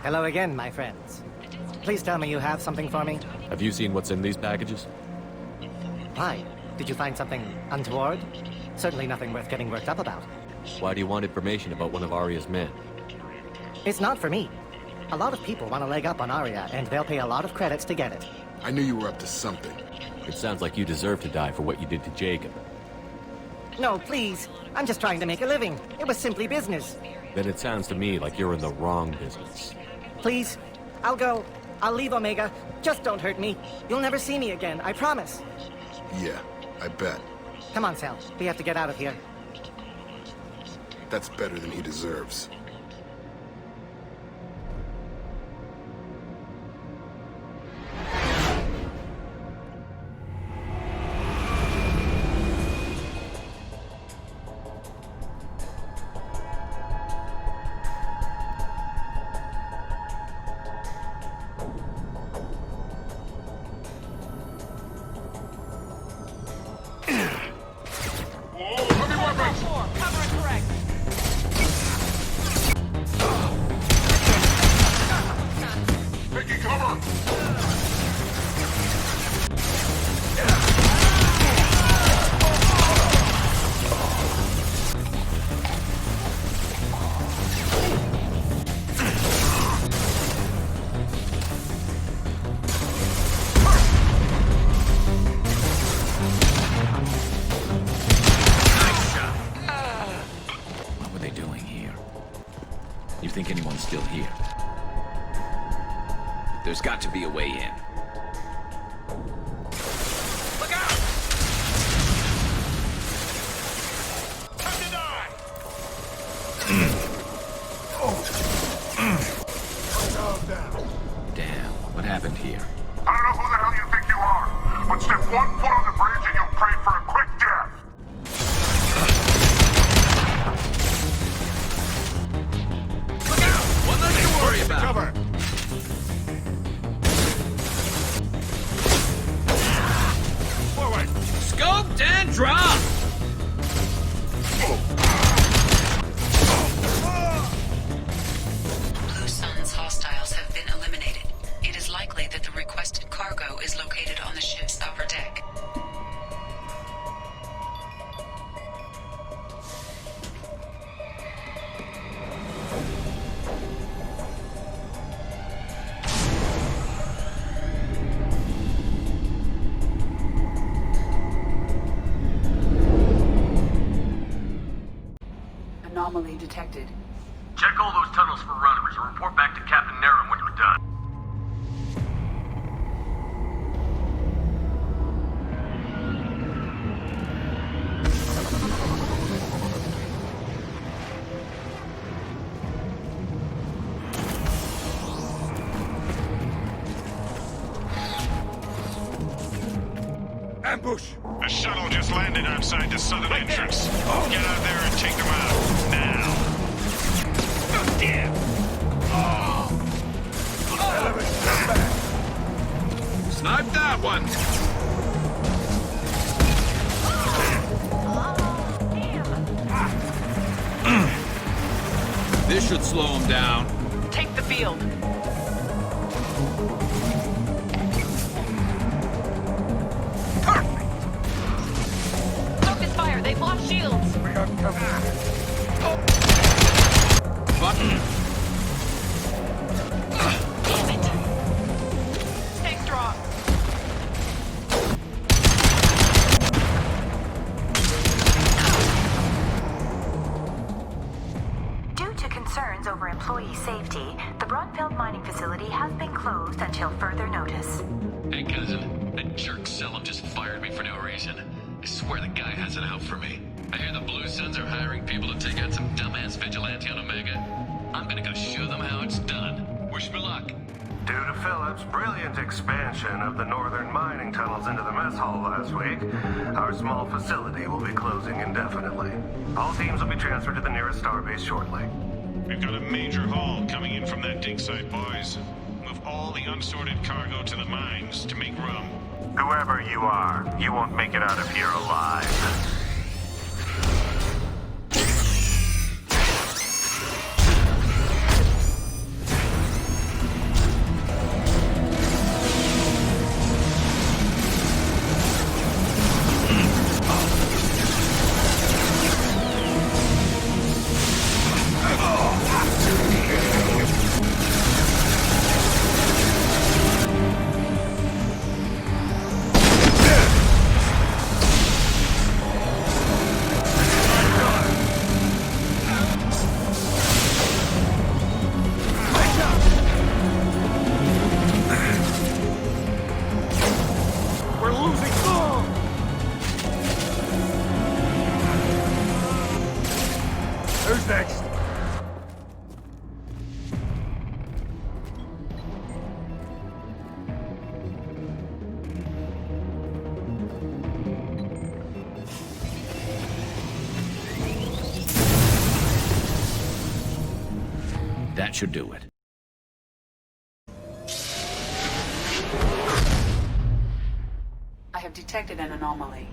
Hello again, my friends. Please tell me you have something for me. Have you seen what's in these packages? Why? Did you find something untoward? Certainly nothing worth getting worked up about. Why do you want information about one of Arya's men? It's not for me. A lot of people want a leg up on Arya, and they'll pay a lot of credits to get it. I knew you were up to something. It sounds like you deserve to die for what you did to Jacob. No, please. I'm just trying to make a living. It was simply business. Then it sounds to me like you're in the wrong business. Please, I'll go. I'll leave Omega. Just don't hurt me. You'll never see me again, I promise. Yeah, I bet. Come on, Sal. We have to get out of here. That's better than he deserves. Still here. There's got to be a way in. Look out! Time to die! Damn, what happened here? I don't know who the hell you think you are, but step one foot on the bridge and you'll pray for a quick death. Worry about Cover! Forward! Scoped and dropped! Blue Sun's hostiles have been eliminated. It is likely that the requested cargo is located on the ship's upper deck. Anomaly detected. Check all those tunnels for runners and report back to Captain Nerum when you're done. Ambush! A shuttle just landed outside the southern entrance. Get out there and take them out, now. Oh, damn! Snipe that one! This should slow him down. Take the field. Focus fire, they've lost shields. We got cover. Button. Damn it. Stay strong. Due to concerns over employee safety, the Broadfield mining facility has been closed until further notice. Hey, cousin. That jerk Selim just fired me for no reason. I swear the guy has it out for me. I hear the Blue Suns are hiring people to take out some dumbass vigilante on Omega. I'm gonna go show them how it's done. Wish me luck. Due to Phillips' brilliant expansion of the northern mining tunnels into the mess hall last week, our small facility will be closing indefinitely. All teams will be transferred to the nearest starbase shortly. We've got a major haul coming in from that dig site, boys. Move all the unsorted cargo to the mines to make room. Whoever you are, you won't make it out of here alive. That should do it. I have detected an anomaly.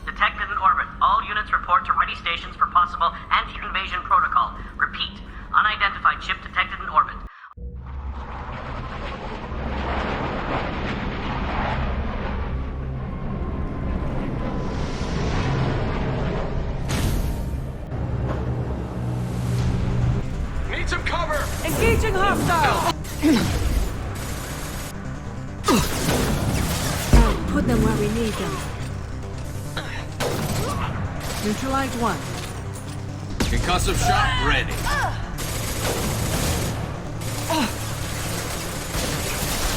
Detected in orbit. All units report to ready stations for possible anti-invasion protocol. Repeat. Unidentified ship detected in orbit. Need some cover! Engaging hostile! Put them where we need them. Neutralize one. Concussive shot ready.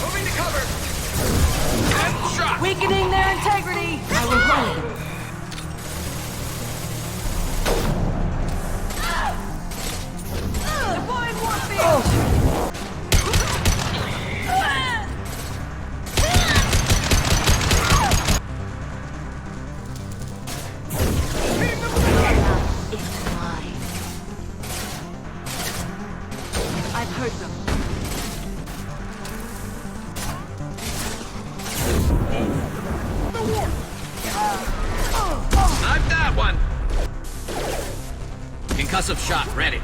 Moving to cover! Shot! Weakening their integrity! I will hold them. Deploying warfield! I've heard them. Snipe that one! Concussive shot ready.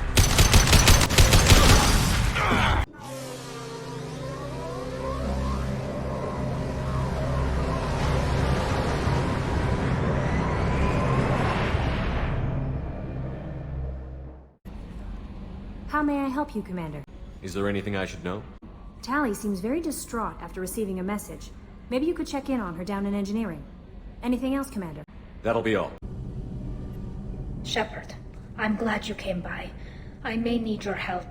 How may I help you, Commander? Is there anything I should know? Tali seems very distraught after receiving a message. Maybe you could check in on her down in engineering. Anything else, Commander? That'll be all. Shepard, I'm glad you came by. I may need your help.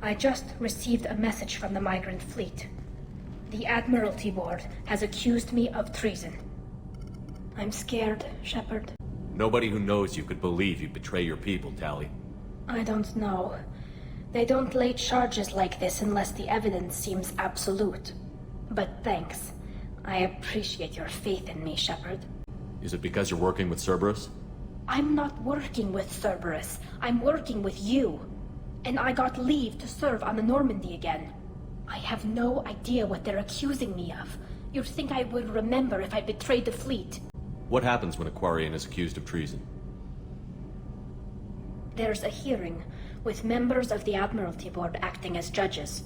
I just received a message from the Migrant Fleet. The Admiralty Board has accused me of treason. I'm scared, Shepard. Nobody who knows you could believe you betray your people, Tali. I don't know. They don't lay charges like this unless the evidence seems absolute. But thanks. I appreciate your faith in me, Shepard. Is it because you're working with Cerberus? I'm not working with Cerberus. I'm working with you. And I got leave to serve on the Normandy again. I have no idea what they're accusing me of. You'd think I would remember if I betrayed the fleet. What happens when a Quarian is accused of treason? There's a hearing, with members of the Admiralty Board acting as judges.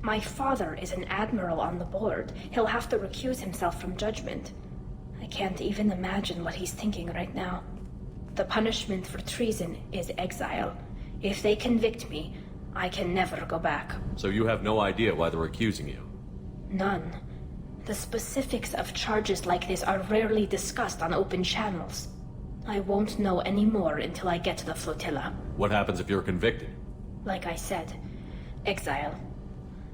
My father is an admiral on the board. He'll have to recuse himself from judgment. I can't even imagine what he's thinking right now. The punishment for treason is exile. If they convict me, I can never go back. So you have no idea why they're accusing you? None. The specifics of charges like this are rarely discussed on open channels. I won't know any more until I get to the flotilla. What happens if you're convicted? Like I said, exile.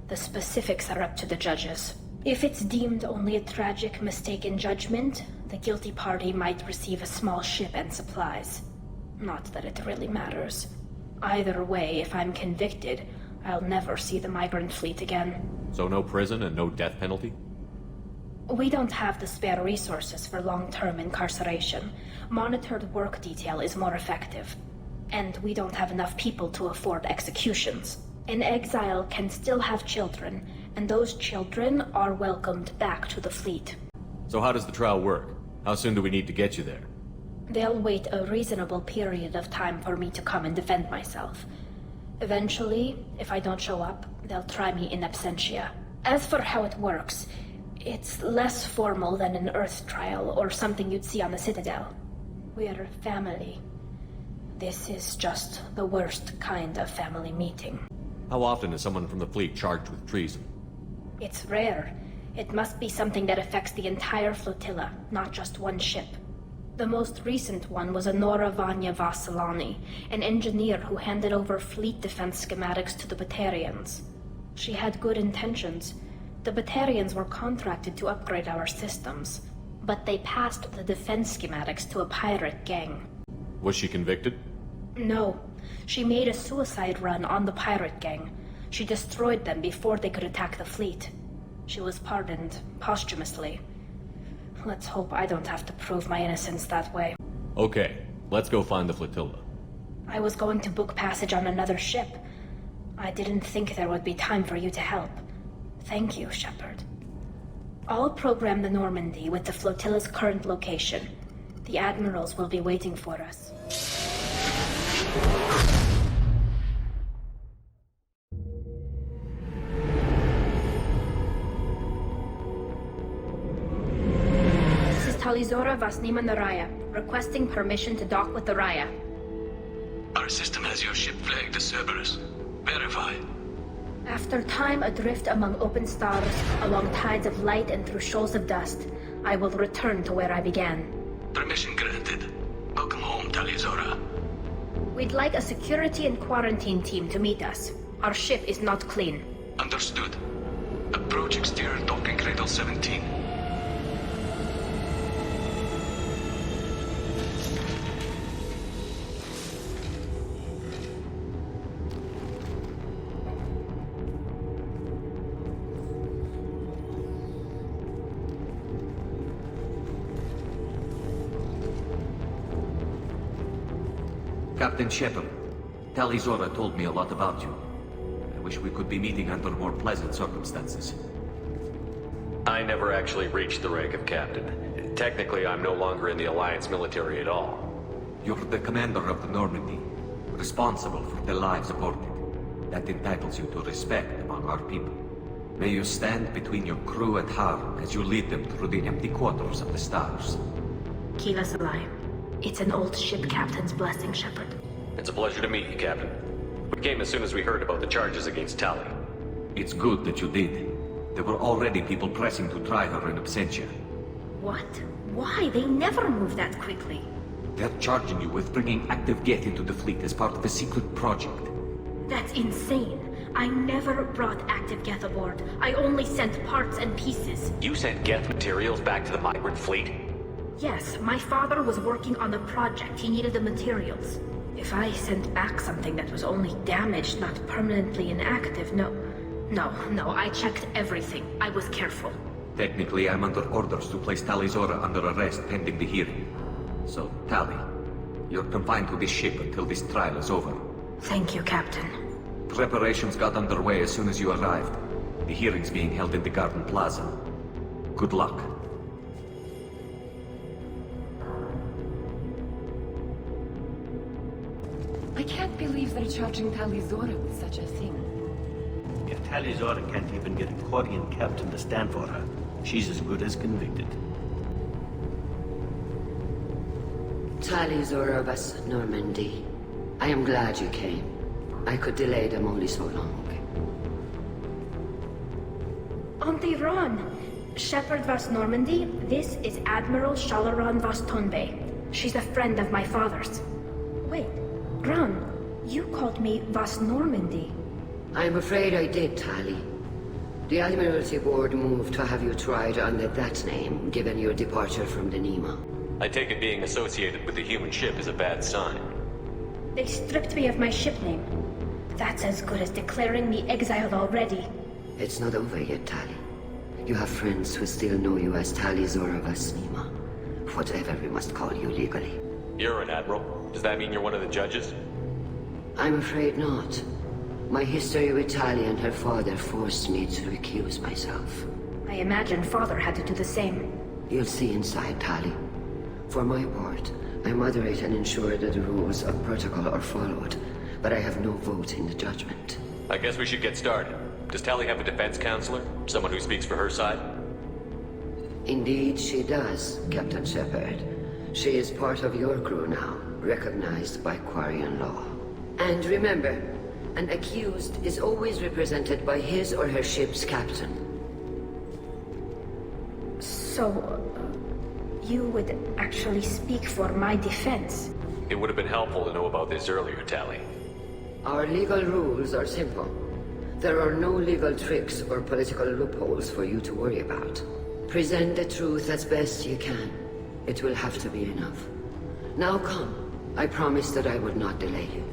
The specifics are up to the judges. If it's deemed only a tragic mistake in judgment, the guilty party might receive a small ship and supplies. Not that it really matters. Either way, if I'm convicted, I'll never see the Migrant Fleet again. So no prison and no death penalty? We don't have the spare resources for long-term incarceration. Monitored work detail is more effective. And we don't have enough people to afford executions. An exile can still have children, and those children are welcomed back to the fleet. So how does the trial work? How soon do we need to get you there? They'll wait a reasonable period of time for me to come and defend myself. Eventually, if I don't show up, they'll try me in absentia. As for how it works, it's less formal than an Earth trial or something you'd see on the Citadel. We're family. This is just the worst kind of family meeting. How often is someone from the fleet charged with treason? It's rare. It must be something that affects the entire flotilla, not just one ship. The most recent one was Anora Vanya Vassilani, an engineer who handed over fleet defense schematics to the Batarians. She had good intentions. The Batarians were contracted to upgrade our systems, but they passed the defense schematics to a pirate gang. Was she convicted? No. She made a suicide run on the pirate gang. She destroyed them before they could attack the fleet. She was pardoned posthumously. Let's hope I don't have to prove my innocence that way. Okay, let's go find the flotilla. I was going to book passage on another ship. I didn't think there would be time for you to help. Thank you, Shepard. I'll program the Normandy with the flotilla's current location. The admirals will be waiting for us. This is Talizora Vasnima Naraya, requesting permission to dock with the Raya. Our system has your ship flagged as Cerberus. Verify. After time adrift among open stars, along tides of light and through shoals of dust, I will return to where I began. Permission granted. Welcome home, Talizora. We'd like a security and quarantine team to meet us. Our ship is not clean. Understood. Approach exterior docking cradle 17. Captain Shepard, Talizora told me a lot about you. I wish we could be meeting under more pleasant circumstances. I never actually reached the rank of captain. Technically, I'm no longer in the Alliance military at all. You're the commander of the Normandy, responsible for the lives aborted. That entitles you to respect among our people. May you stand between your crew and harm as you lead them through the empty quarters of the stars. Keep us alive. It's an old ship captain's blessing, Shepard. It's a pleasure to meet you, Captain. We came as soon as we heard about the charges against Tali. It's good that you did. There were already people pressing to try her in absentia. What? Why? They never move that quickly. They're charging you with bringing active geth into the fleet as part of a secret project. That's insane. I never brought active geth aboard. I only sent parts and pieces. You sent geth materials back to the Migrant Fleet? Yes, my father was working on a project. He needed the materials. If I sent back something that was only damaged, not permanently inactive, no, I checked everything. I was careful. Technically, I'm under orders to place Talizora under arrest pending the hearing. So, Tali, you're confined to this ship until this trial is over. Thank you, Captain. Preparations got underway as soon as you arrived. The hearing's being held in the Garden Plaza. Good luck. I can't believe they're charging Talizora with such a thing. If Talizora can't even get a Quarian captain to stand for her, she's as good as convicted. Talizora vas Normandy. I am glad you came. I could delay them only so long. Auntie Ron! Shepard vas Normandy, this is Admiral Shalaran vas Tonbe. She's a friend of my father's. Wait, Ron, you called me vas Normandy. I'm afraid I did, Tali. The Admiralty Board moved to have you tried under that name, given your departure from the Nima. I take it being associated with the human ship is a bad sign. They stripped me of my ship name. That's as good as declaring me exiled already. It's not over yet, Tali. You have friends who still know you as Talizora vas Nima. Whatever we must call you legally. You're an admiral. Does that mean you're one of the judges? I'm afraid not. My history with Tali and her father forced me to recuse myself. I imagine father had to do the same. You'll see inside, Tali. For my part, I moderate and ensure that the rules of protocol are followed, but I have no vote in the judgment. I guess we should get started. Does Tali have a defense counselor? Someone who speaks for her side? Indeed, she does, Captain Shepard. She is part of your crew now, recognized by Quarian law. And remember, an accused is always represented by his or her ship's captain. So, you would actually speak for my defense? It would have been helpful to know about this earlier, Tali. Our legal rules are simple. There are no legal tricks or political loopholes for you to worry about. Present the truth as best you can. It will have to be enough. Now come. I promised that I would not delay you.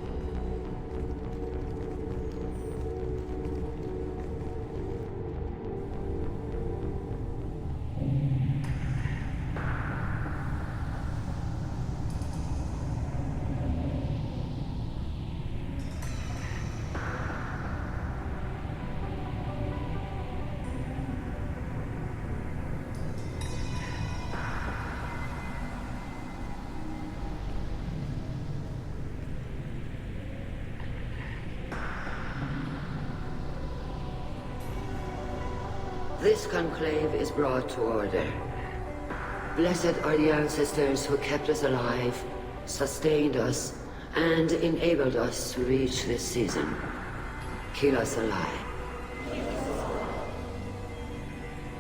This conclave is brought to order. Blessed are the ancestors who kept us alive, sustained us, and enabled us to reach this season. Keep us alive.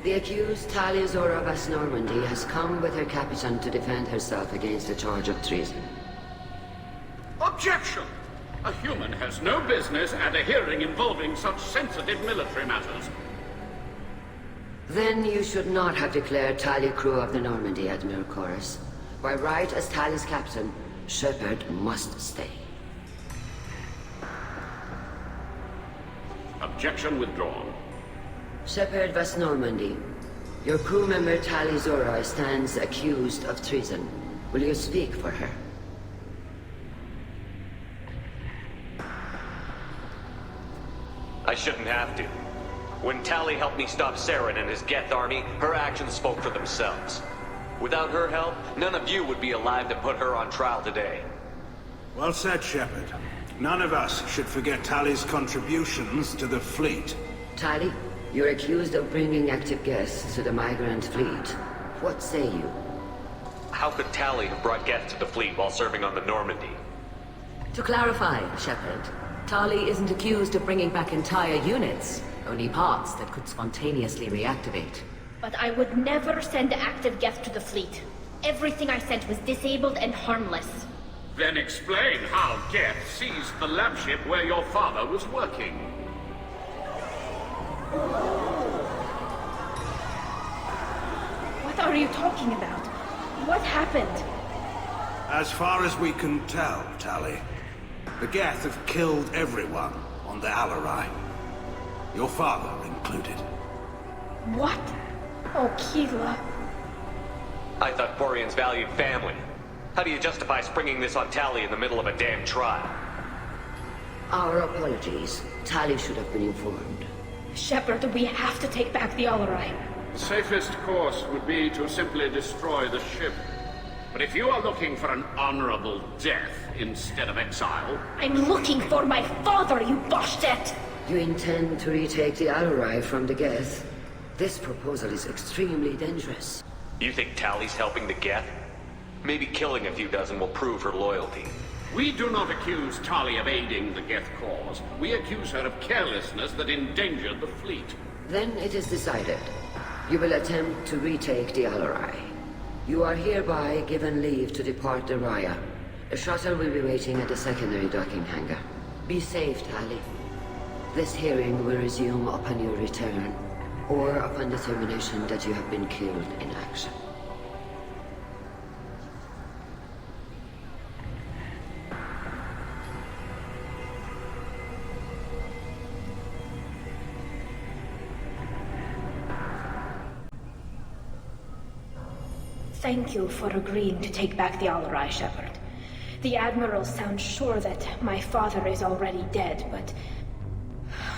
The accused Tali Zora Vas Normandy has come with her captain to defend herself against a charge of treason. Objection! A human has no business at a hearing involving such sensitive military matters. Then you should not have declared Tali crew of the Normandy, Admiral Chorus. By right as Tali's captain, Shepard must stay. Objection withdrawn. Shepard Vas Normandy, your crew member Tali Zora stands accused of treason. Will you speak for her? I shouldn't have to. When Tali helped me stop Saren and his geth army, her actions spoke for themselves. Without her help, none of you would be alive to put her on trial today. Well said, Shepard. None of us should forget Tali's contributions to the fleet. Tali, you're accused of bringing active geths to the Migrant Fleet. What say you? How could Tali have brought geth to the fleet while serving on the Normandy? To clarify, Shepard, Tali isn't accused of bringing back entire units, only parts that could spontaneously reactivate. But I would never send active geth to the fleet. Everything I sent was disabled and harmless. Then explain how geth seized the lab ship where your father was working. What are you talking about? What happened? As far as we can tell, Tali, the geth have killed everyone on the Alarai. Your father included. What? Oh, Keela. I thought Quarians valued family. How do you justify springing this on Tali in the middle of a damn trial? Our apologies. Tali should have been informed. Shepard, we have to take back the Alarai. The safest course would be to simply destroy the ship. But if you are looking for an honorable death instead of exile... I'm looking for my father, you bastet! You intend to retake the Alarai from the geth? This proposal is extremely dangerous. You think Tali's helping the geth? Maybe killing a few dozen will prove her loyalty. We do not accuse Tali of aiding the geth cause. We accuse her of carelessness that endangered the fleet. Then it is decided. You will attempt to retake the Alarai. You are hereby given leave to depart the Raya. A shuttle will be waiting at the secondary docking hangar. Be safe, Tali. This hearing will resume upon your return, or upon determination that you have been killed in action. Thank you for agreeing to take back the Alarai, Shepard. The Admiral sounds sure that my father is already dead, but...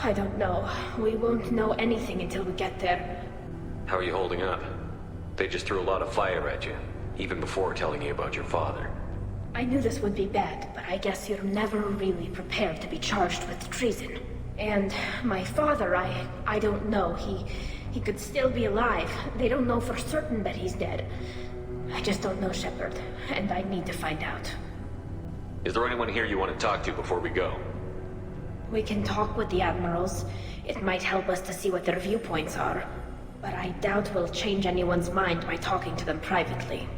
I don't know. We won't know anything until we get there. How are you holding up? They just threw a lot of fire at you, even before telling you about your father. I knew this would be bad, but I guess you're never really prepared to be charged with treason. And my father, I don't know. He could still be alive. They don't know for certain that he's dead. I just don't know, Shepard, and I need to find out. Is there anyone here you want to talk to before we go? We can talk with the Admirals. It might help us to see what their viewpoints are. But I doubt we'll change anyone's mind by talking to them privately.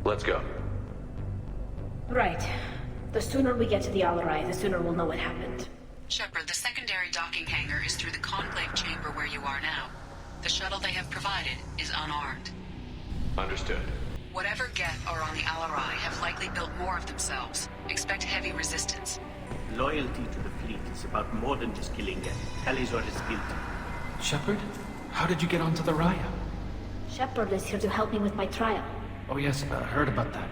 Let's go. Right. The sooner we get to the Alarai, the sooner we'll know what happened. Shepard, the secondary docking hangar is through the conclave chamber where you are now. The shuttle they have provided is unarmed. Understood. Whatever geth are on the Alarai have likely built more of themselves. Expect heavy resistance. Loyalty to the fleet is about more than just killing geth. Talizor is guilty. Shepard? How did you get onto the Raya? Shepard is here to help me with my trial. Oh yes, I heard about that.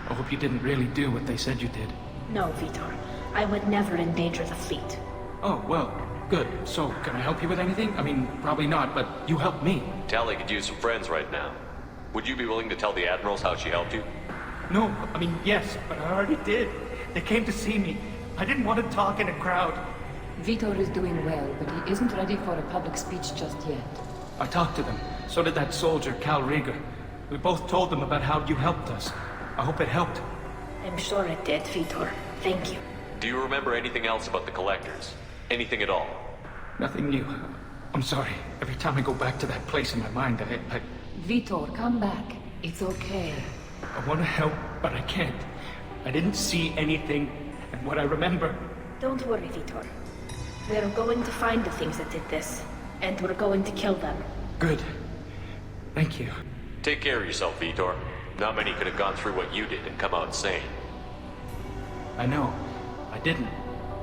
I hope you didn't really do what they said you did. No, Vitor. I would never endanger the fleet. Oh, well, good. So, can I help you with anything? I mean, probably not, but you helped me. Tali could use some friends right now. Would you be willing to tell the Admirals how she helped you? No, I mean, yes, but I already did. They came to see me. I didn't want to talk in a crowd. Vitor is doing well, but he isn't ready for a public speech just yet. I talked to them. So did that soldier, Cal Rieger. We both told them about how you helped us. I hope it helped. I'm sure it did, Vitor. Thank you. Do you remember anything else about the Collectors? Anything at all? Nothing new. I'm sorry. Every time I go back to that place in my mind, I Vitor, come back. It's okay. I want to help, but I can't. I didn't see anything, and what I remember... Don't worry, Vitor. We're going to find the things that did this, and we're going to kill them. Good. Thank you. Take care of yourself, Vitor. Not many could have gone through what you did and come out sane. I know. I didn't.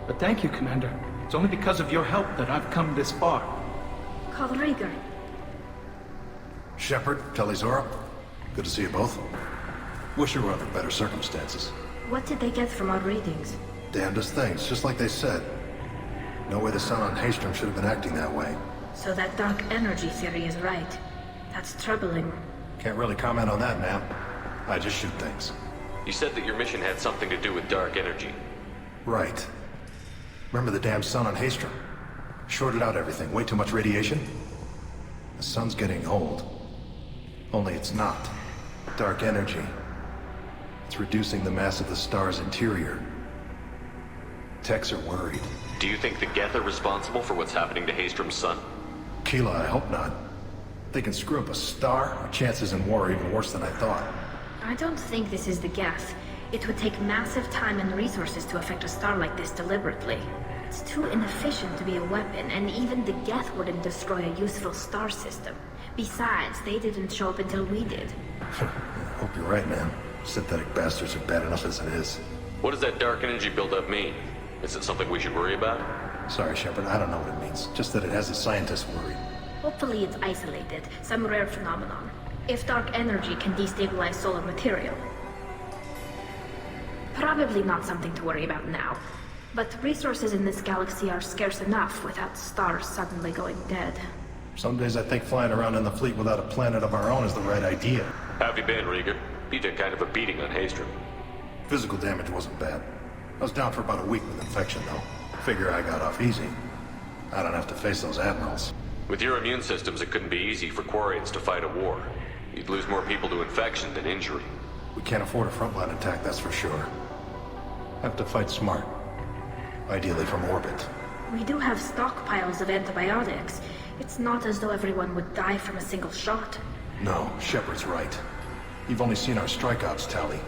But thank you, Commander. It's only because of your help that I've come this far. Cal Rieger. Shepard, Tali-Zora. Good to see you both. Wish you were under better circumstances. What did they get from our readings? Damnedest things, just like they said. No way the Sun on Haystrom should have been acting that way. So that dark energy theory is right. That's troubling. Can't really comment on that, ma'am. I just shoot things. You said that your mission had something to do with dark energy. Right. Remember the damn Sun on Haystrom? Shorted out everything. Way too much radiation? The Sun's getting old. Only it's not. Dark energy. It's reducing the mass of the star's interior. Techs are worried. Do you think the Geth are responsible for what's happening to Haystrom's sun? Keela, I hope not. If they can screw up a star, our chances in war are even worse than I thought. I don't think this is the geth. It would take massive time and resources to affect a star like this deliberately. It's too inefficient to be a weapon, and even the geth wouldn't destroy a useful star system. Besides, they didn't show up until we did. I hope you're right, man. Synthetic bastards are bad enough as it is. What does that dark energy buildup mean? Is it something we should worry about? Sorry, Shepard, I don't know what it means. Just that it has the scientists worried. Hopefully it's isolated, some rare phenomenon. If dark energy can destabilize solar material. Probably not something to worry about now. But resources in this galaxy are scarce enough without stars suddenly going dead. Some days I think flying around in the fleet without a planet of our own is the right idea. How have you been, Rieger? You took kind of a beating on Haystrom. Physical damage wasn't bad. I was down for about a week with infection, though. Figure I got off easy. I don't have to face those admirals. With your immune systems, it couldn't be easy for Quarians to fight a war. You'd lose more people to infection than injury. We can't afford a frontline attack, that's for sure. Have to fight smart. Ideally from orbit. We do have stockpiles of antibiotics. It's not as though everyone would die from a single shot. No, Shepard's right. You've only seen our strike ops, Tali.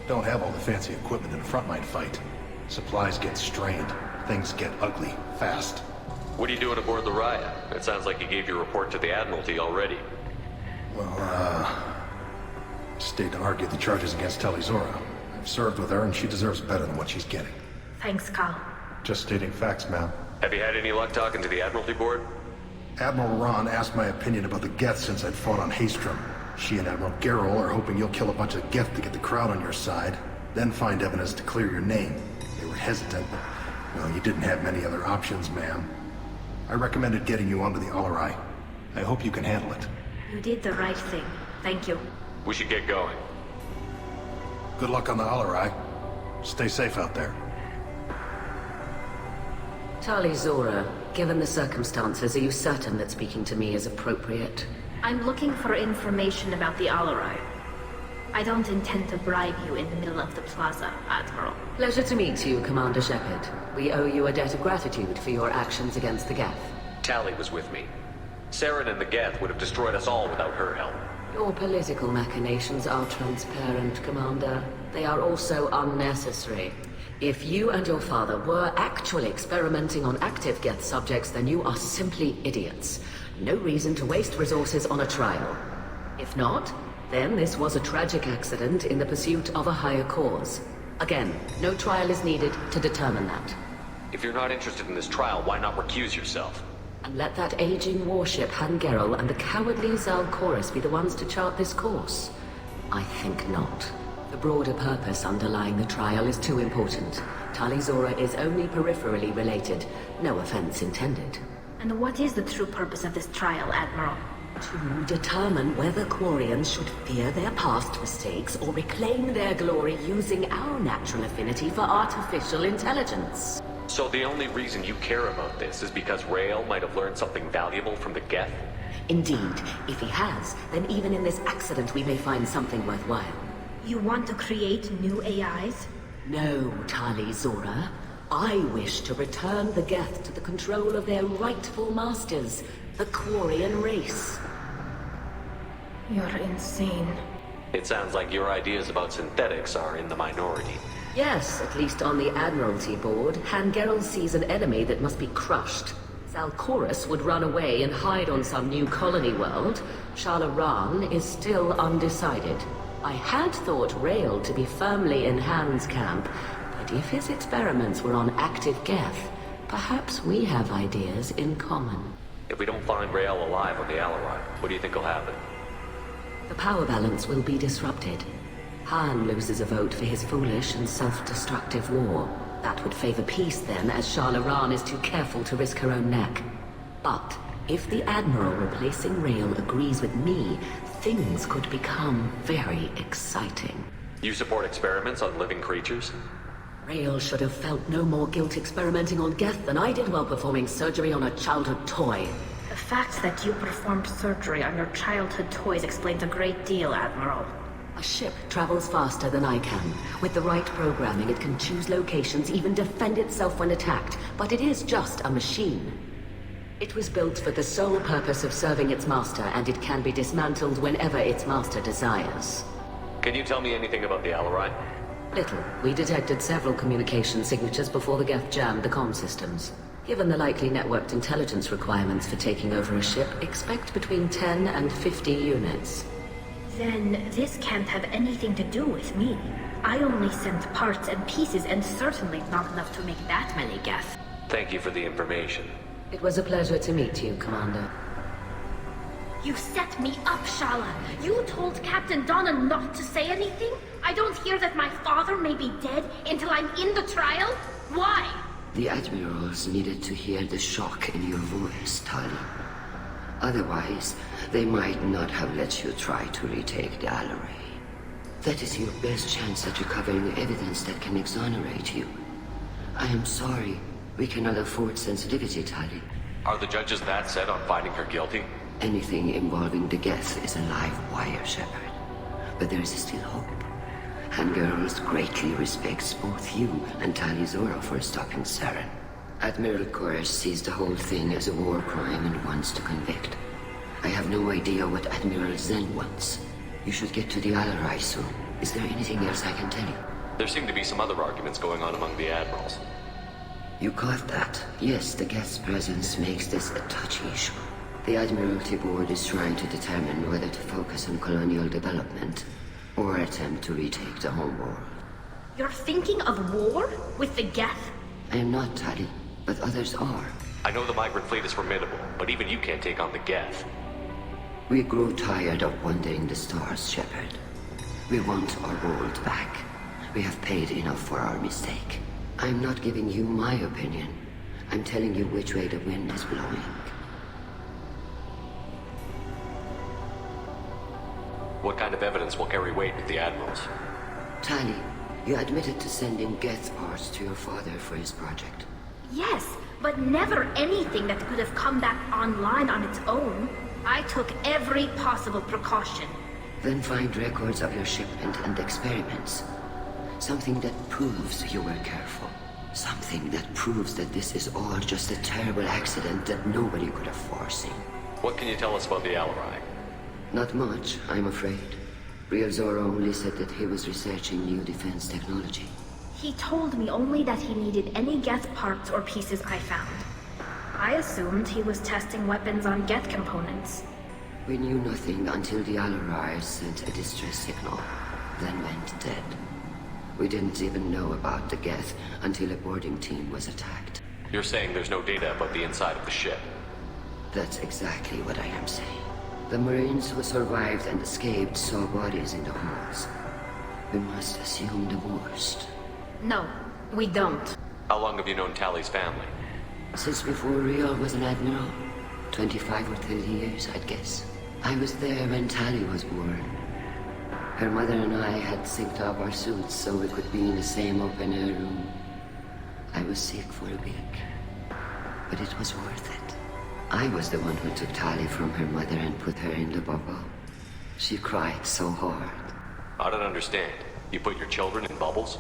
Don't have all the fancy equipment in a frontline fight. Supplies get strained. Things get ugly, fast. What are you doing aboard the Raya? It sounds like you gave your report to the Admiralty already. Well, stayed to argue the charges against Tali-Zora. I've served with her, and she deserves better than what she's getting. Thanks, Cal. Just stating facts, ma'am. Have you had any luck talking to the Admiralty board? Admiral Ron asked my opinion about the geth since I'd fought on Haystrom. She and Admiral Garrel are hoping you'll kill a bunch of geth to get the crowd on your side, then find evidence to clear your name. They were hesitant, but, well, you didn't have many other options, ma'am. I recommended getting you onto the Alarai. I hope you can handle it. You did the right thing. Thank you. We should get going. Good luck on the Alarai. Stay safe out there. Tali-Zora, given the circumstances, are you certain that speaking to me is appropriate? I'm looking for information about the Alarai. I don't intend to bribe you in the middle of the plaza, Admiral. Pleasure to meet you, Commander Shepard. We owe you a debt of gratitude for your actions against the geth. Tali was with me. Saren and the geth would have destroyed us all without her help. Your political machinations are transparent, Commander. They are also unnecessary. If you and your father were actually experimenting on active geth subjects, then you are simply idiots. No reason to waste resources on a trial. If not, then this was a tragic accident in the pursuit of a higher cause. Again, no trial is needed to determine that. If you're not interested in this trial, why not recuse yourself? And let that aging warship Han Gerrel and the cowardly Zal Chorus be the ones to chart this course? I think not. The broader purpose underlying the trial is too important. Tali-Zora is only peripherally related. No offense intended. And what is the true purpose of this trial, Admiral? To determine whether Quarians should fear their past mistakes or reclaim their glory using our natural affinity for artificial intelligence. So the only reason you care about this is because Rael might have learned something valuable from the geth? Indeed, if he has, then even in this accident we may find something worthwhile. You want to create new AIs? No, Tali Zora. I wish to return the geth to the control of their rightful masters, the Quarian race. You're insane. It sounds like your ideas about synthetics are in the minority. Yes, at least on the admiralty board, Hangerel sees an enemy that must be crushed. Zalcorus would run away and hide on some new colony world. Shalaran is still undecided. I had thought Rael to be firmly in Han's camp, but if his experiments were on active geth, perhaps we have ideas in common. If we don't find Rael alive on the Alarai, what do you think will happen? The power balance will be disrupted. Han loses a vote for his foolish and self-destructive war. That would favor peace then, as Shalaran is too careful to risk her own neck. But if the Admiral replacing Rael agrees with me, things could become very exciting. You support experiments on living creatures? Rael should have felt no more guilt experimenting on geth than I did while performing surgery on a childhood toy. The fact that you performed surgery on your childhood toys explains a great deal, Admiral. A ship travels faster than I can. With the right programming, it can choose locations, even defend itself when attacked. But it is just a machine. It was built for the sole purpose of serving its master, and it can be dismantled whenever its master desires. Can you tell me anything about the Alarai? Little. We detected several communication signatures before the geth jammed the comm systems. Given the likely networked intelligence requirements for taking over a ship, expect between 10 and 50 units. Then this can't have anything to do with me. I only sent parts and pieces, and certainly not enough to make that many geth. Thank you for the information. It was a pleasure to meet you, Commander. You set me up, Shala. You told Captain Donna not to say anything? I don't hear that my father may be dead until I'm in the trial? Why? The Admirals needed to hear the shock in your voice, Tali. Otherwise, they might not have let you try to retake the Alarai. That is your best chance at recovering evidence that can exonerate you. I am sorry. We cannot afford sensitivity, Tali. Are the judges that set on finding her guilty? Anything involving the geth is a live wire, Shepard. But there is still hope. Hangerls greatly respects both you and Tali Zora for stopping Saren. Admiral Koresh sees the whole thing as a war crime and wants to convict. I have no idea what Admiral Zen wants. You should get to the Alarai soon. Is there anything else I can tell you? There seem to be some other arguments going on among the admirals. You caught that? Yes, the geth's presence makes this a touchy issue. The Admiralty Board is trying to determine whether to focus on colonial development or attempt to retake the home world. You're thinking of war? With the geth? I am not, Tali, but others are. I know the Migrant Fleet is formidable, but even you can't take on the geth. We grow tired of wandering the stars, Shepard. We want our world back. We have paid enough for our mistake. I'm not giving you my opinion. I'm telling you which way the wind is blowing. What kind of evidence will carry weight with the admirals? Tali, you admitted to sending geth parts to your father for his project. Yes, but never anything that could have come back online on its own. I took every possible precaution. Then find records of your shipment and experiments. Something that proves you were careful. Something that proves that this is all just a terrible accident that nobody could have foreseen. What can you tell us about the Alarai? Not much, I'm afraid. Real Zora only said that he was researching new defense technology. He told me only that he needed any geth parts or pieces I found. I assumed he was testing weapons on geth components. We knew nothing until the Alarai sent a distress signal, then went dead. We didn't even know about the geth until a boarding team was attacked. You're saying there's no data about the inside of the ship? That's exactly what I am saying. The Marines who survived and escaped saw bodies in the halls. We must assume the worst. No, we don't. How long have you known Tali's family? Since before Rio was an admiral. 25 or 30 years, I'd guess. I was there when Tali was born. Her mother and I had synced up our suits so we could be in the same open-air room. I was sick for a week, but it was worth it. I was the one who took Tali from her mother and put her in the bubble. She cried so hard. I don't understand. You put your children in bubbles?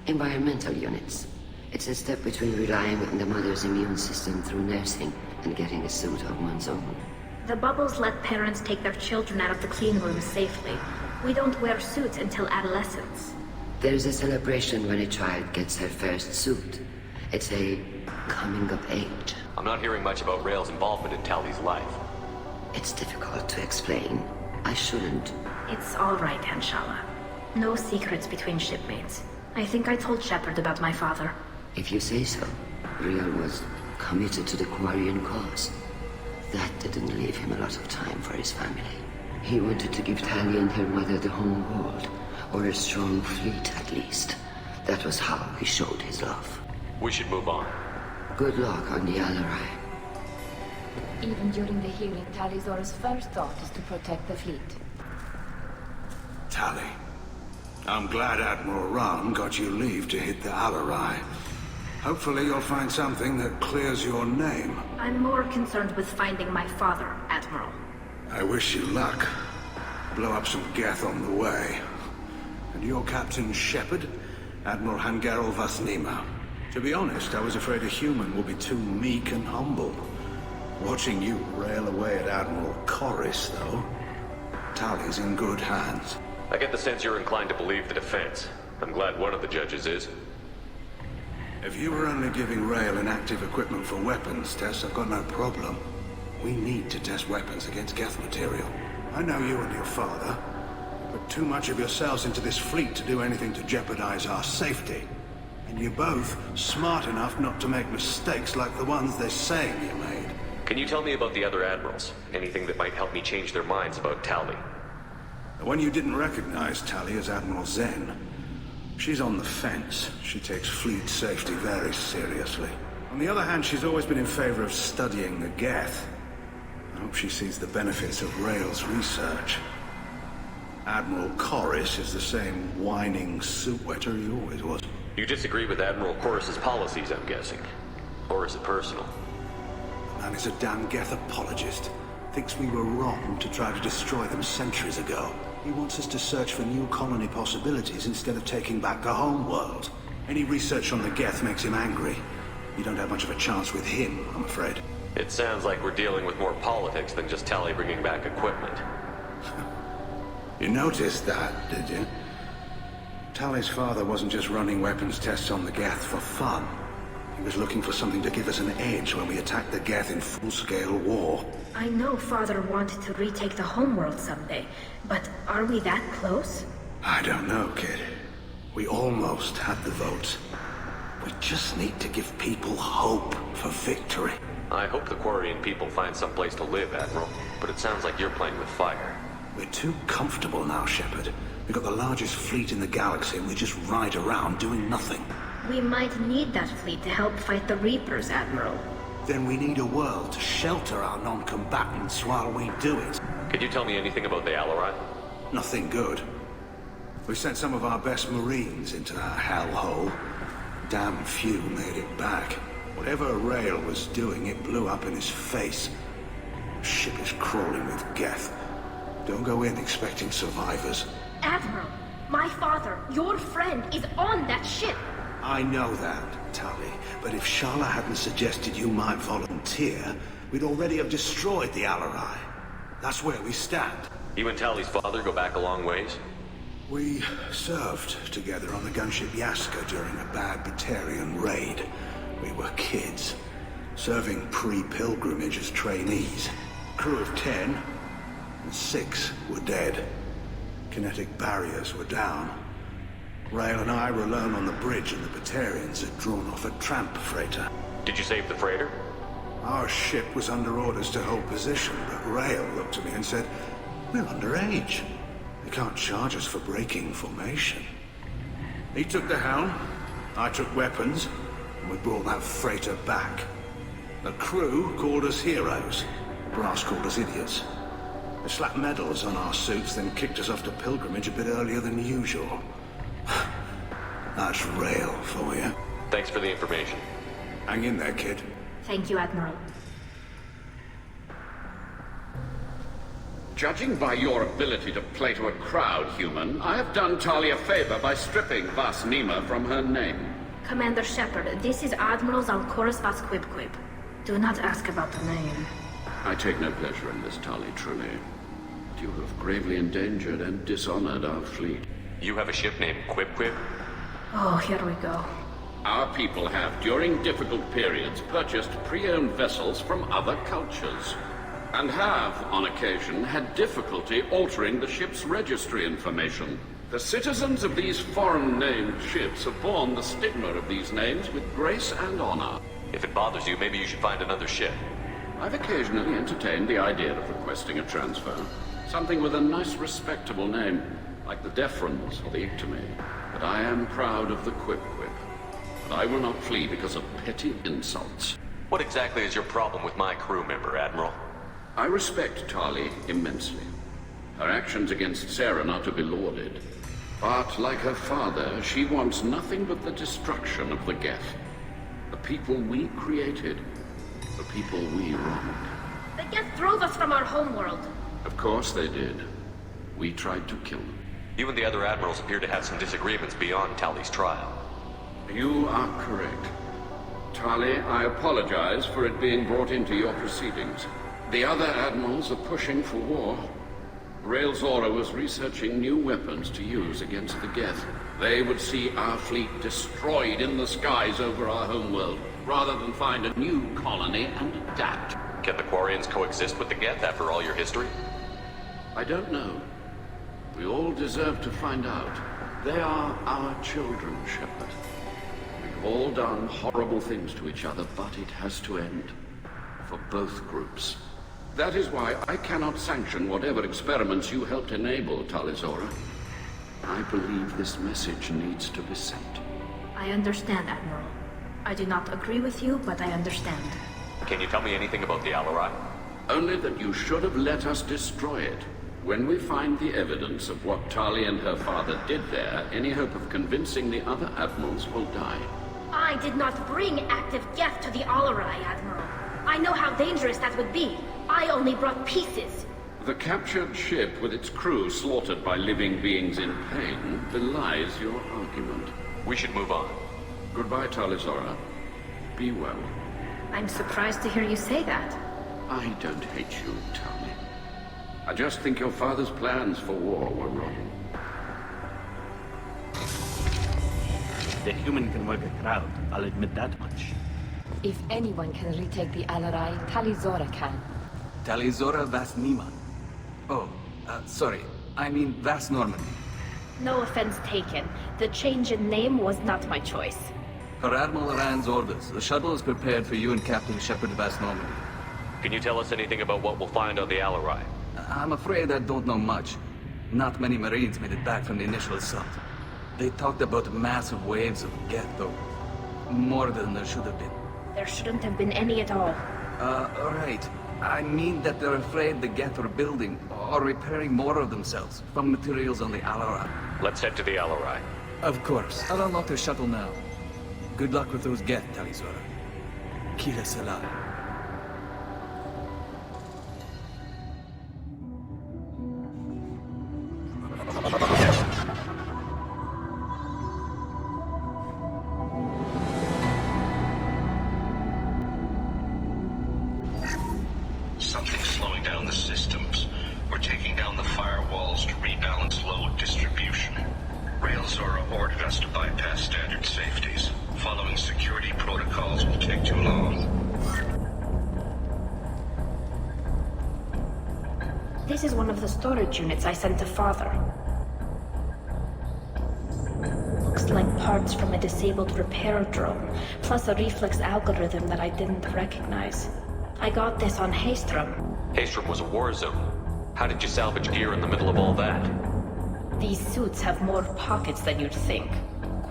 Environmental units. It's a step between relying on the mother's immune system through nursing and getting a suit of one's own. The bubbles let parents take their children out of the clean rooms safely. We don't wear suits until adolescence. There's a celebration when a child gets her first suit. It's a coming of age. I'm not hearing much about Rael's involvement in Tali's life. It's difficult to explain. I shouldn't. It's all right, Anshala. No secrets between shipmates. I think I told Shepard about my father. If you say so. Rael was committed to the Quarian cause. That didn't leave him a lot of time for his family. He wanted to give Tali and her mother the home world, or a strong fleet at least. That was how he showed his love. We should move on. Good luck on the Alarai. Even during the hearing, Tali's first thought is to protect the fleet. Tali, I'm glad Admiral Ran got you leave to hit the Alarai. Hopefully you'll find something that clears your name. I'm more concerned with finding my father, Admiral. I wish you luck. Blow up some geth on the way. And your Captain Shepard, Admiral Hangarel Vasnima. To be honest, I was afraid a human would be too meek and humble. Watching you rail away at Admiral Corris, though. Tali's in good hands. I get the sense you're inclined to believe the defense. I'm glad one of the judges is. If you were only giving Rael inactive equipment for weapons tests, I've got no problem. We need to test weapons against geth material. I know you and your father put too much of yourselves into this fleet to do anything to jeopardize our safety. And you're both smart enough not to make mistakes like the ones they're saying you made. Can you tell me about the other admirals? Anything that might help me change their minds about Tali? The one you didn't recognize, Tali, is Admiral Zen. She's on the fence. She takes fleet safety very seriously. On the other hand, she's always been in favor of studying the geth. I hope she sees the benefits of Rael's research. Admiral Corris is the same whining suit-wetter he always was. You disagree with Admiral Corris's policies, I'm guessing. Or is it personal? The man is a damn geth apologist. Thinks we were wrong to try to destroy them centuries ago. He wants us to search for new colony possibilities instead of taking back the home world. Any research on the geth makes him angry. You don't have much of a chance with him, I'm afraid. It sounds like we're dealing with more politics than just Tali bringing back equipment. You noticed that, did you? Tali's father wasn't just running weapons tests on the geth for fun. He was looking for something to give us an edge when we attacked the geth in full-scale war. I know Father wanted to retake the homeworld someday, but are we that close? I don't know, kid. We almost had the votes. We just need to give people hope for victory. I hope the Quarian people find some place to live, Admiral, but it sounds like you're playing with fire. We're too comfortable now, Shepard. We've got the largest fleet in the galaxy and we just ride around doing nothing. We might need that fleet to help fight the Reapers, Admiral. Then we need a world to shelter our non-combatants while we do it. Could you tell me anything about the Alarai? Nothing good. We sent some of our best Marines into that hellhole. Damn few made it back. Whatever Rael was doing, it blew up in his face. The ship is crawling with geth. Don't go in expecting survivors. Admiral, my father, your friend, is on that ship. I know that, Tali, but if Shala hadn't suggested you might volunteer, we'd already have destroyed the Alarai. That's where we stand. You and Tali's father go back a long ways? We served together on the gunship Yaska during a bad Batarian raid. We were kids, serving pre-pilgrimage as trainees. Crew of 10, and 6 were dead. Kinetic barriers were down. Rael and I were alone on the bridge and the Batarians had drawn off a tramp freighter. Did you save the freighter? Our ship was under orders to hold position, but Rael looked at me and said, "We're underage. They can't charge us for breaking formation." He took the helm, I took weapons, and we brought that freighter back. The crew called us heroes. The brass called us idiots. They slapped medals on our suits, then kicked us off to pilgrimage a bit earlier than usual. That's Rael for you. Thanks for the information. Hang in there, kid. Thank you, Admiral. Judging by your ability to play to a crowd, human, I have done Tali a favor by stripping Vas Nima from her name. Commander Shepard, this is Admiral Zalkoris Vas Quib. Do not ask about the name. I take no pleasure in this, Tali, truly. But you have gravely endangered and dishonored our fleet. You have a ship named Quib? Oh, here we go. Our people have, during difficult periods, purchased pre-owned vessels from other cultures, and have, on occasion, had difficulty altering the ship's registry information. The citizens of these foreign-named ships have borne the stigma of these names with grace and honor. If it bothers you, maybe you should find another ship. I've occasionally entertained the idea of requesting a transfer. Something with a nice, respectable name, like the Deferens or the Ictomy. But I am proud of the Quib. But I will not flee because of petty insults. What exactly is your problem with my crew member, Admiral? I respect Tali immensely. Her actions against Saren are to be lauded. But, like her father, she wants nothing but the destruction of the geth. The people we created. The people we wronged. The geth drove us from our homeworld. Of course they did. We tried to kill them. You and the other admirals appear to have some disagreements beyond Tali's trial. You are correct. Tali, I apologize for it being brought into your proceedings. The other admirals are pushing for war. Rael Zora was researching new weapons to use against the geth. They would see our fleet destroyed in the skies over our homeworld, rather than find a new colony and adapt. Can the Quarians coexist with the geth after all your history? I don't know. We all deserve to find out. They are our children, Shepard. We've all done horrible things to each other, but it has to end. For both groups. That is why I cannot sanction whatever experiments you helped enable, Tali Zora. I believe this message needs to be sent. I understand, Admiral. I do not agree with you, but I understand. Can you tell me anything about the Alarai? Only that you should have let us destroy it. When we find the evidence of what Tali and her father did there, any hope of convincing the other admirals will die. I did not bring active geth to the Alarai, Admiral. I know how dangerous that would be. I only brought pieces. The captured ship with its crew slaughtered by living beings in pain belies your argument. We should move on. Goodbye, Tali Zora. Be well. I'm surprised to hear you say that. I don't hate you, Tali. I just think your father's plans for war were wrong. The human can work a crowd, I'll admit that much. If anyone can retake the Alarai, Tali Zora can. Tali Zora Vas Nima. Oh, sorry. I mean Vas Normandy. No offense taken. The change in name was not my choice. Per Admiral Rand's orders, the shuttle is prepared for you and Captain Shepard Vas Normandy. Can you tell us anything about what we'll find on the Alarai? I'm afraid I don't know much. Not many Marines made it back from the initial assault. They talked about massive waves of geth, though. More than there should have been. There shouldn't have been any at all. Right. I mean that they're afraid the geth are building or repairing more of themselves from materials on the Alarai. Let's head to the Alarai. Of course. I'll unlock the shuttle now. Good luck with those geth, Tali Zora. Kira Salah. Something's slowing down the systems. We're taking down the firewalls to rebalance load distribution. Rael Zora ordered us to bypass standard safeties. Following security protocols will take too long. This is one of the storage units I sent to Father. Looks like parts from a disabled repair drone, plus a reflex algorithm that I didn't recognize. I got this on Haystrom. Haystrom was a war zone. How did you salvage gear in the middle of all that? These suits have more pockets than you'd think.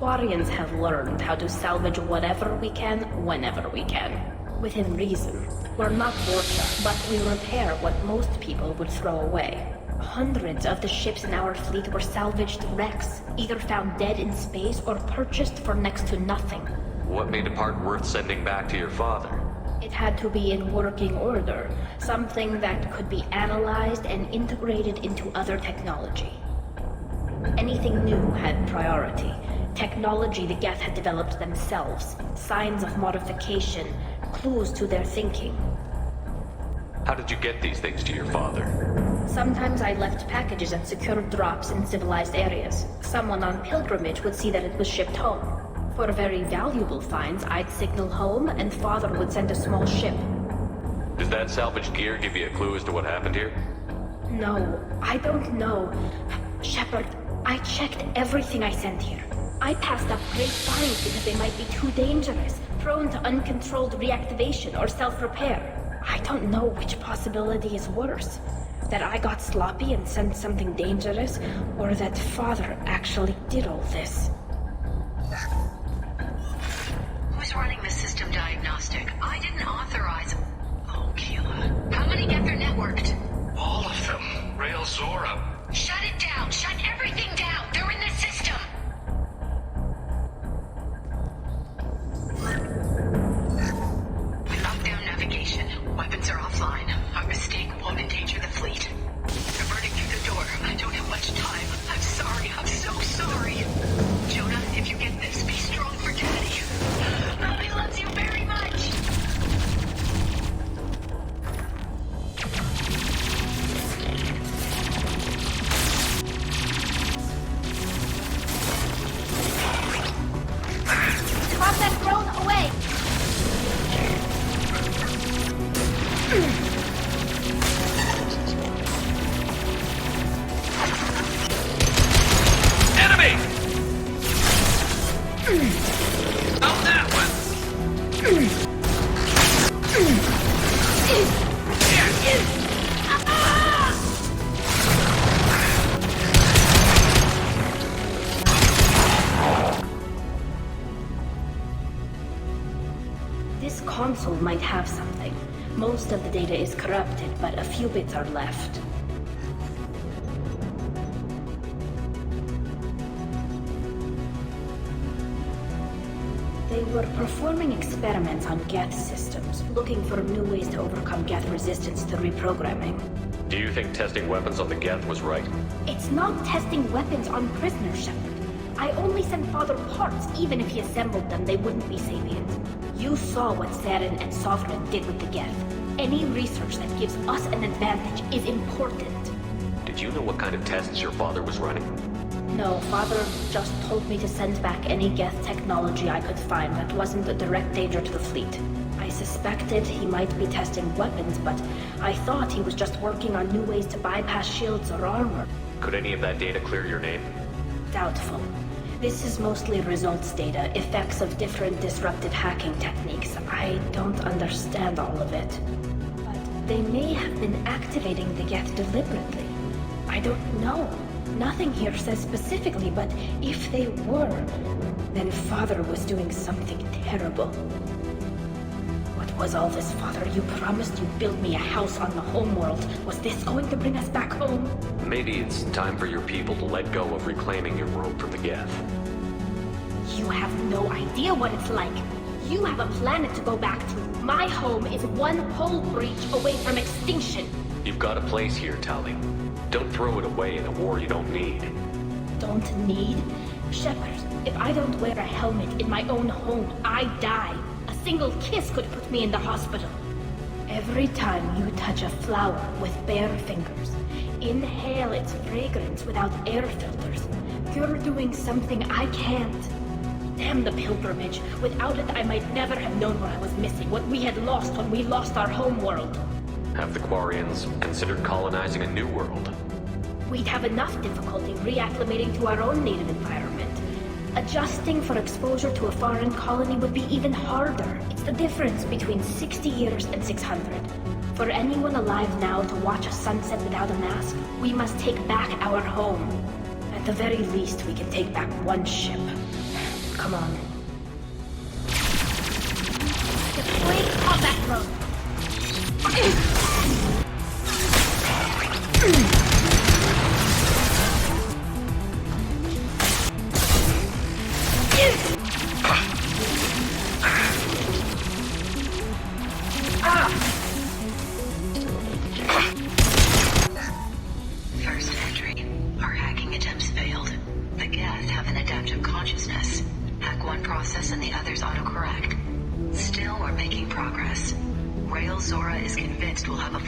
Quarians have learned how to salvage whatever we can, whenever we can. Within reason. We're not Vorcha, but we repair what most people would throw away. Hundreds of the ships in our fleet were salvaged wrecks, either found dead in space or purchased for next to nothing. What made a part worth sending back to your father? It had to be in working order, something that could be analyzed and integrated into other technology. Anything new had priority. Technology the geth had developed themselves, signs of modification, clues to their thinking. How did you get these things to your father? Sometimes I left packages at secured drops in civilized areas. Someone on pilgrimage would see that it was shipped home. For very valuable finds, I'd signal home, and Father would send a small ship. Does that salvaged gear give you a clue as to what happened here? No, I don't know. Shepard, I checked everything I sent here. I passed up great finds because they might be too dangerous, prone to uncontrolled reactivation or self-repair. I don't know which possibility is worse. That I got sloppy and sent something dangerous, or that Father actually did all this. Who's running the system diagnostic? I didn't authorize... Oh, Keela. How many get their networked? All of them. Rail Zora. Shut it down! Shut everything down! They're in the system! Lockdown navigation. Weapons are offline. Our mistake won't endanger the fleet. Diverting through the door. I don't have much time. I'm sorry. I'm so sorry. Jonah, if you get this, be strong for Daddy. Mommy loves you very much. Pop that drone away! Enemy! Out that one! This console might have something. Most of the data is corrupted, but a few bits are left. They were performing experiments on geth systems, looking for new ways to overcome geth resistance to reprogramming. Do you think testing weapons on the geth was right? It's not testing weapons on prisoners, Shepard. I only sent Father parts. Even if he assembled them, they wouldn't be sapient. You saw what Saren and Sovereign did with the geth. Any research that gives us an advantage is important. Did you know what kind of tests your father was running? No, Father just told me to send back any geth technology I could find that wasn't a direct danger to the fleet. I suspected he might be testing weapons, but I thought he was just working on new ways to bypass shields or armor. Could any of that data clear your name? Doubtful. This is mostly results data, effects of different disruptive hacking techniques. I don't understand all of it. But they may have been activating the geth deliberately. I don't know. Nothing here says specifically, but if they were, then Father was doing something terrible. What was all this, Father? You promised you'd build me a house on the homeworld. Was this going to bring us back home? Maybe it's time for your people to let go of reclaiming your world from the geth. You have no idea what it's like. You have a planet to go back to. My home is one hull breach away from extinction. You've got a place here, Tali. Don't throw it away in a war you don't need. Don't need? Shepard, if I don't wear a helmet in my own home, I die. A single kiss could put me in the hospital. Every time you touch a flower with bare fingers, inhale its fragrance without air filters, you're doing something I can't. Damn the pilgrimage. Without it, I might never have known what I was missing, what we had lost when we lost our homeworld. Have the Quarians considered colonizing a new world? We'd have enough difficulty reacclimating to our own native environment. Adjusting for exposure to a foreign colony would be even harder. It's the difference between 60 years and 600. For anyone alive now to watch a sunset without a mask, we must take back our home. At the very least, we can take back one ship. Come on. Deploy combat drone.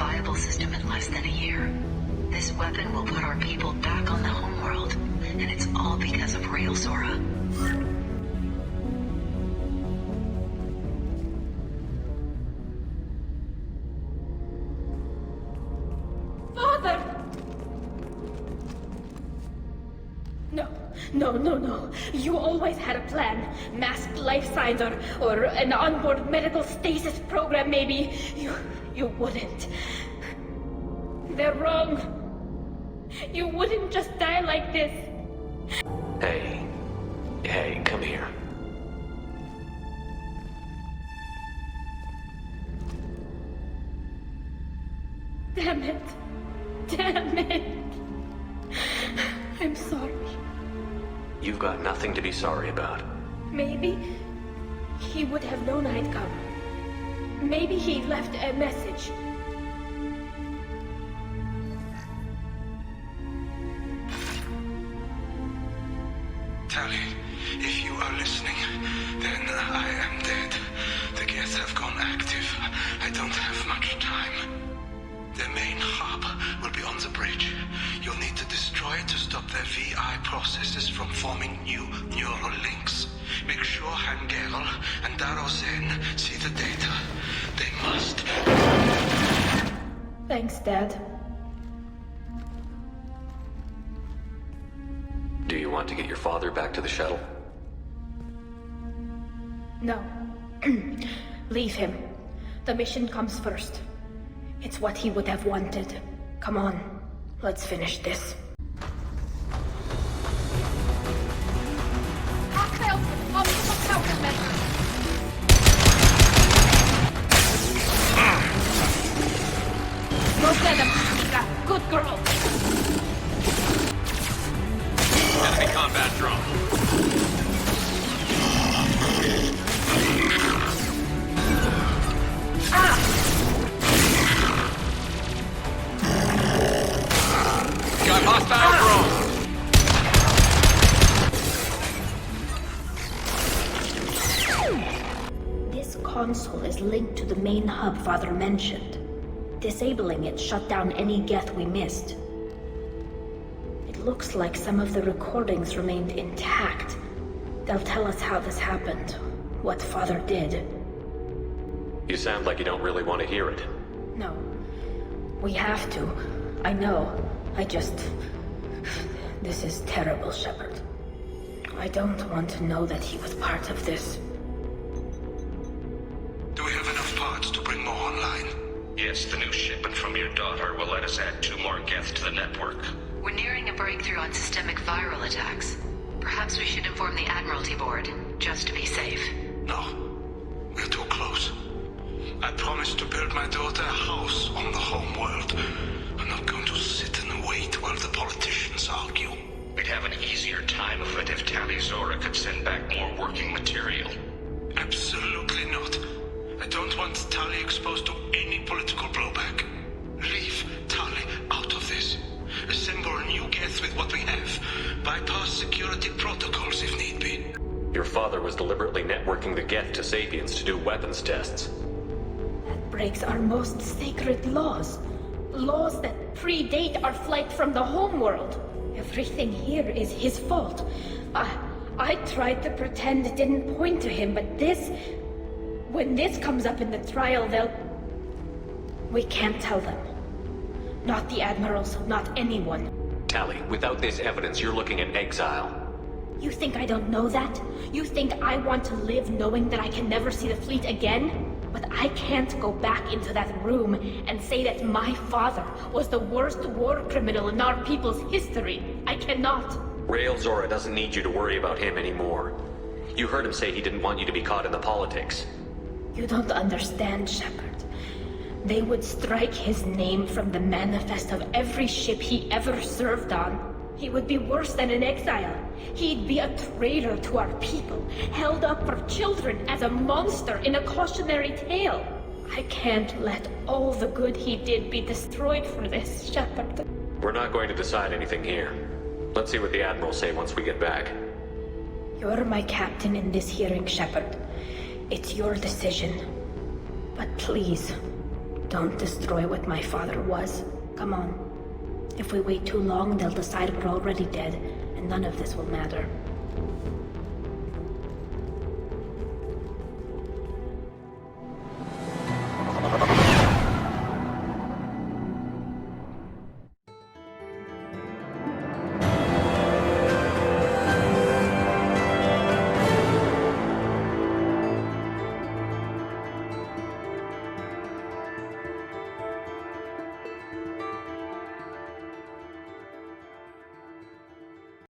viable system in less than a year. This weapon will put our people back on the homeworld, and it's all because of Rail Zora. No. You always had a plan. Masked life signs or an onboard medical stasis program, maybe. You wouldn't. They're wrong. You wouldn't just die like this. Hey, come here. Damn it. I'm sorry. You've got nothing to be sorry about. Maybe he would have known I'd come. Maybe he left a message. Tali, if you are listening, then I am dead. The geth have gone active. I don't have much time. The main hub will be on the bridge. You'll need to destroy it to stop their VI processes from forming new neural links. Make sure Hangerel and Darozen see the data. They must. Thanks, Dad. Do you want to get your father back to the shuttle? No. Leave him. The mission comes first. It's what he would have wanted. Come on, let's finish this. Upscaled with optimal countermeasures. Go get him, Chica. Good girl. Enemy combat drone. Got hostile drone. This console is linked to the main hub Father mentioned. Disabling it shut down any geth we missed. It looks like some of the recordings remained intact. They'll tell us how this happened, what Father did. You sound like you don't really want to hear it. No. We have to. I know. This is terrible, Shepard. I don't want to know that he was part of this. Do we have enough parts to bring more online? Yes, the new shipment from your daughter will let us add 2 more geth to the network. We're nearing a breakthrough on systemic viral attacks. Perhaps we should inform the Admiralty Board, just to be safe. No. We're too close. I promised to build my daughter a house on the homeworld. I'm not going to sit and wait while the politicians argue. We'd have an easier time of it if Tali Zora could send back more working material. Absolutely not. I don't want Tali exposed to any political blowback. Leave Tali out of this. Assemble a new geth with what we have. Bypass security protocols if need be. Your father was deliberately networking the geth to Sapiens to do weapons tests. That breaks our most sacred laws. Laws that predate our flight from the homeworld. Everything here is his fault. I tried to pretend it didn't point to him, but when this comes up in the trial, we can't tell them. Not the admirals, not anyone. Tali, without this evidence, you're looking at exile. You think I don't know that? You think I want to live knowing that I can never see the fleet again? But I can't go back into that room and say that my father was the worst war criminal in our people's history. I cannot. Rail Zora doesn't need you to worry about him anymore. You heard him say he didn't want you to be caught in the politics. You don't understand, Shepard. They would strike his name from the manifest of every ship he ever served on. He would be worse than an exile. He'd be a traitor to our people, held up for children as a monster in a cautionary tale. I can't let all the good he did be destroyed for this, Shepard. We're not going to decide anything here. Let's see what the Admirals say once we get back. You're my captain in this hearing, Shepard. It's your decision. But please, Don't destroy what my father was. Come on. If we wait too long, they'll decide we're already dead, and none of this will matter.